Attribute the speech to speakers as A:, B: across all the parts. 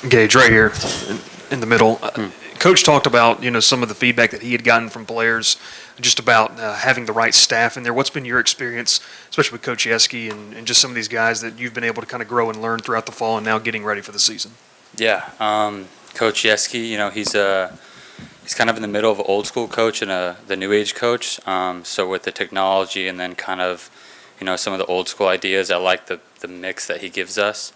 A: Gage, right here in the middle. Coach talked about some of the feedback that he had gotten from players, just about having the right staff in there. What's been your experience, especially with Coach Yeski and just some of these guys that you've been able to kind of grow and learn throughout the fall and now getting ready for the season?
B: Yeah, Coach Yeski, he's kind of in the middle of an old school coach and the new age coach. So with the technology and then kind of some of the old school ideas, I like the mix that he gives us.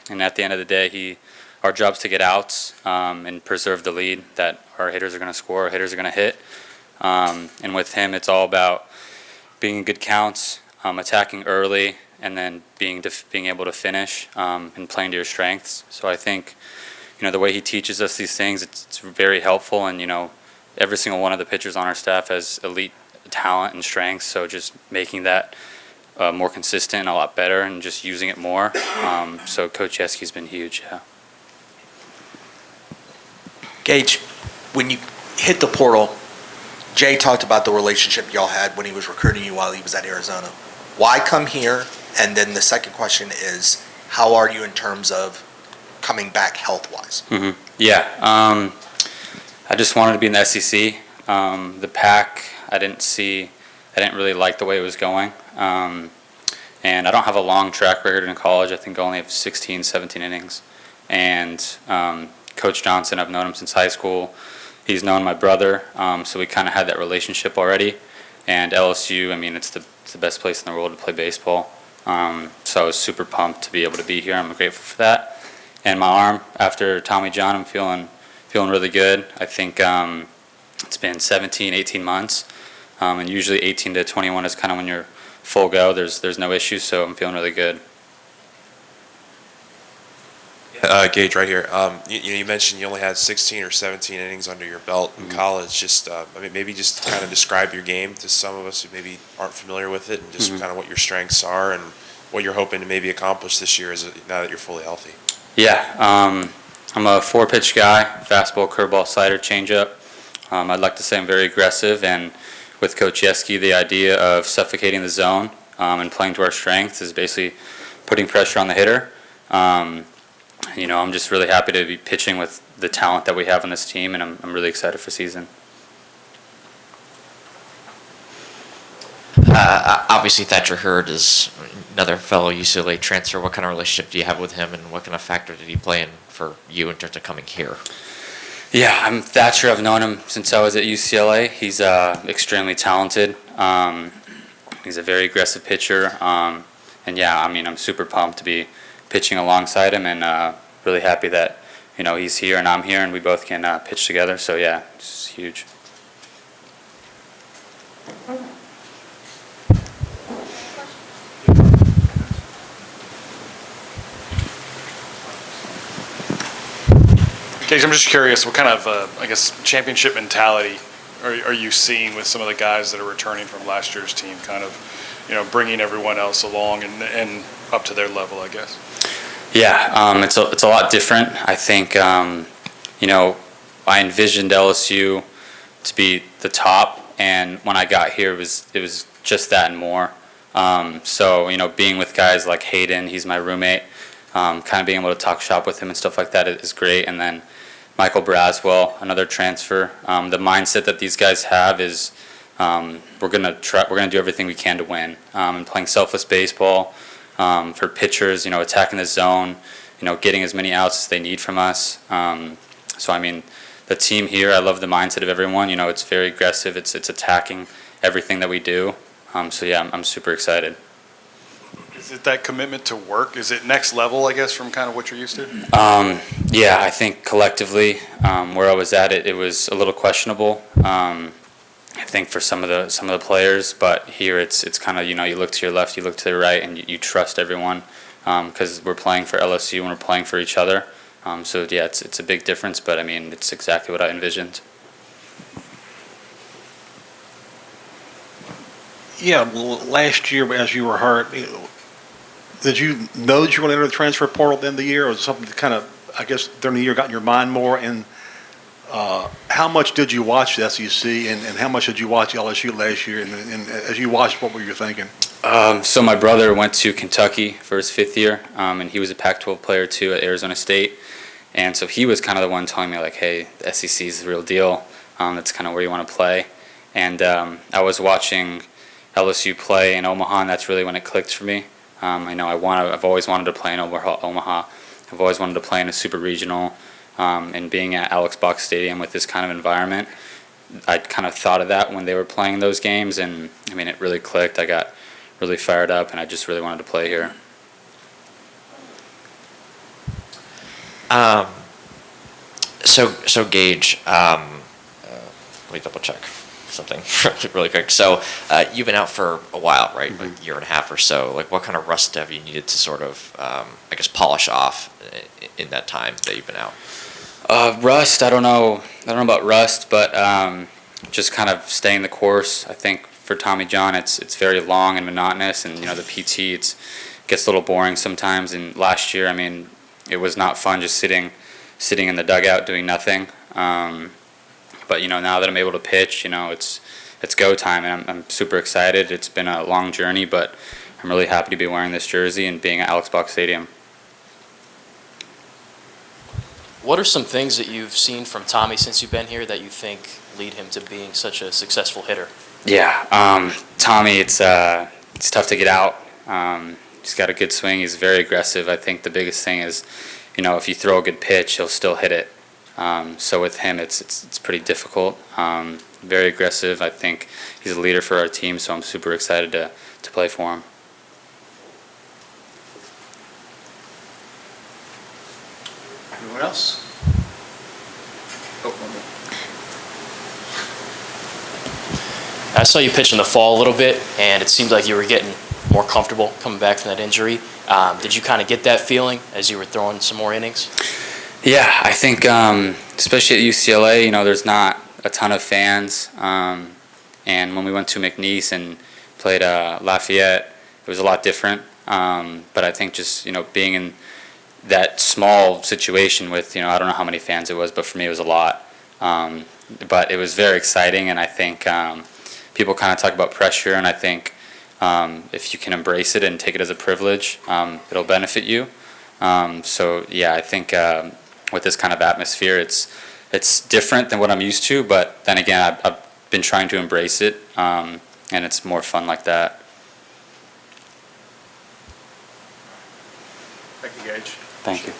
B: And at the end of the day, our job's to get outs and preserve the lead that our hitters are going to score, our hitters are going to hit. And with him, it's all about being in good counts, attacking early, and then being able to finish and playing to your strengths. So I think the way he teaches us these things, it's very helpful. And every single one of the pitchers on our staff has elite talent and strengths. So just making that more consistent and a lot better and just using it more. So Coach Yeski's been huge, yeah.
C: Gage, when you hit the portal, Jay talked about the relationship y'all had when he was recruiting you while he was at Arizona. Why come here? And then the second question is, how are you in terms of coming back health-wise?
B: Mm-hmm. Yeah, I just wanted to be in the SEC. The Pac, I didn't really like the way it was going. And I don't have a long track record in college. I think I only have 16, 17 innings. And Coach Johnson, I've known him since high school. He's known my brother, so we kind of had that relationship already. And LSU, it's the best place in the world to play baseball. So I was super pumped to be able to be here. I'm grateful for that. And my arm, after Tommy John, I'm feeling really good. I think it's been 17, 18 months. And usually 18 to 21 is kind of when you're full go. There's no issues, so I'm feeling really good.
D: Gage, right here. You mentioned you only had 16 or 17 innings under your belt in college. Just maybe just kind of describe your game to some of us who maybe aren't familiar with it, and just kind of what your strengths are and what you're hoping to maybe accomplish this year now that you're fully healthy.
B: Yeah, I'm a 4-pitch guy: fastball, curveball, slider, changeup. I'd like to say I'm very aggressive, and with Coach Yeski, the idea of suffocating the zone and playing to our strengths is basically putting pressure on the hitter. I'm just really happy to be pitching with the talent that we have on this team, and I'm really excited for season.
E: Obviously, Thatcher Hurd is another fellow UCLA transfer. What kind of relationship do you have with him, and what kind of factor did he play in for you in terms of coming here?
B: Yeah, I'm Thatcher. I've known him since I was at UCLA. He's extremely talented. He's a very aggressive pitcher. And yeah, I'm super pumped to be pitching alongside him, and really happy that he's here and I'm here, and we both can pitch together. So yeah, it's huge.
F: Gage, I'm just curious, what kind of, championship mentality are you seeing with some of the guys that are returning from last year's team, kind of, bringing everyone else along and up to their level, I guess? Yeah,
B: it's a lot different. I think, I envisioned LSU to be the top, and when I got here, it was just that and more. So, being with guys like Hayden, he's my roommate, kind of being able to talk shop with him and stuff like that is great. And then Michael Braswell, another transfer. The mindset that these guys have is we're gonna do everything we can to win. And playing selfless baseball for pitchers, attacking the zone, getting as many outs as they need from us. So the team here, I love the mindset of everyone. It's very aggressive. It's attacking everything that we do. So yeah, I'm super excited.
F: Is it that commitment to work? Is it next level, I guess, from kind of what you're used to?
B: Yeah, I think collectively, where I was at, it was a little questionable. I think for some of the players, but here it's kind of you look to your left, you look to the right, and you trust everyone because we're playing for LSU and we're playing for each other. So yeah, it's a big difference, but it's exactly what I envisioned.
G: Yeah, well, last year as you were hurt, did you know that you were going to enter the transfer portal at the end of the year, or was it something that kind of, I guess, during the year got in your mind more? And how much did you watch the SEC, and how much did you watch LSU last year? And as you watched, what were you thinking?
B: So my brother went to Kentucky for his 5th year, and he was a Pac-12 player too at Arizona State. And so he was kind of the one telling me like, hey, the SEC is the real deal. That's kind of where you want to play. And I was watching LSU play in Omaha, and that's really when it clicked for me. I know I've always wanted to play in Omaha. I've always wanted to play in a super regional, and being at Alex Box Stadium with this kind of environment, I kind of thought of that when they were playing those games, and I mean, it really clicked. I got really fired up, and I just really wanted to play here.
E: So Gage, let me double check something really quick. So you've been out for a while, right?
B: Mm-hmm.
E: Like a year and a half or so. Like what kind of rust have you needed to sort of, I guess, polish off in that time that you've been out?
B: Rust, I don't know about rust, but just kind of staying the course. I think for Tommy John, it's very long and monotonous, and the PT gets a little boring sometimes. And last year, I mean, it was not fun just sitting in the dugout doing nothing. But now that I'm able to pitch, it's go time, and I'm super excited. It's been a long journey, but I'm really happy to be wearing this jersey and being at Alex Box Stadium.
H: What are some things that you've seen from Tommy since you've been here that you think lead him to being such a successful hitter?
B: Yeah, Tommy, it's tough to get out. He's got a good swing. He's very aggressive. I think the biggest thing is, if you throw a good pitch, he'll still hit it. So with him, it's pretty difficult. Very aggressive. I think he's a leader for our team, so I'm super excited to play for him.
G: Anyone else? Oh, one more.
H: I saw you pitch in the fall a little bit, and it seemed like you were getting more comfortable coming back from that injury. Did you kind of get that feeling as you were throwing some more innings?
B: Yeah, I think especially at UCLA, there's not a ton of fans. And when we went to McNeese and played Lafayette, it was a lot different. But I think just, being in that small situation with, I don't know how many fans it was, but for me it was a lot. But it was very exciting, and I think people kind of talk about pressure, and I think if you can embrace it and take it as a privilege, it'll benefit you. So yeah, I think with this kind of atmosphere, it's different than what I'm used to, but then again, I've been trying to embrace it, and it's more fun like that.
F: Thank you, Gage.
B: Thank you.